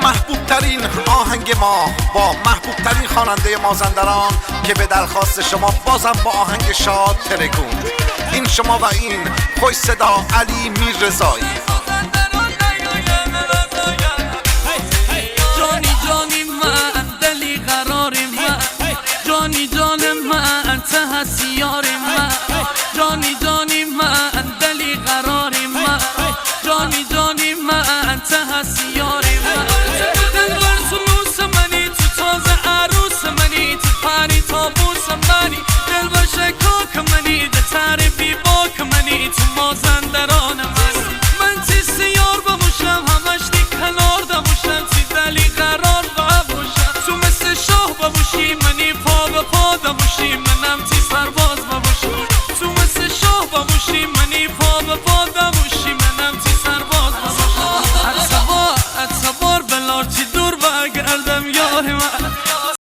محبوب ترین آهنگ ما با محبوب ترین خواننده مازندران که به درخواست شما بازم با آهنگ شاد ترکوند. این شما و این خوش صدا علی میررضایی. جانی جانی من دلی قراری من، جانی جان من ته هستی یاری من، جانی جانی من دلی قراری من، جانی جانی من ته هستی یاری من. دل برسونوس منی تو تازه عروس منی، تو پری تابوس منی، دل بشکاک منی، ده تعریفی باک منی، تو مازندران منی. من تی سیار بموشم همش دی کنار دموشم، تی دلی قرار بموشم، تو مثل شاه بموشی منی پا به پا دموشی، منم تی سرباز بموشی، تو مثل شاه بموشی منی پا به پا دموشی، منم تی سرباز بموشی. اتبار بلار چی دور بگردم یاری من،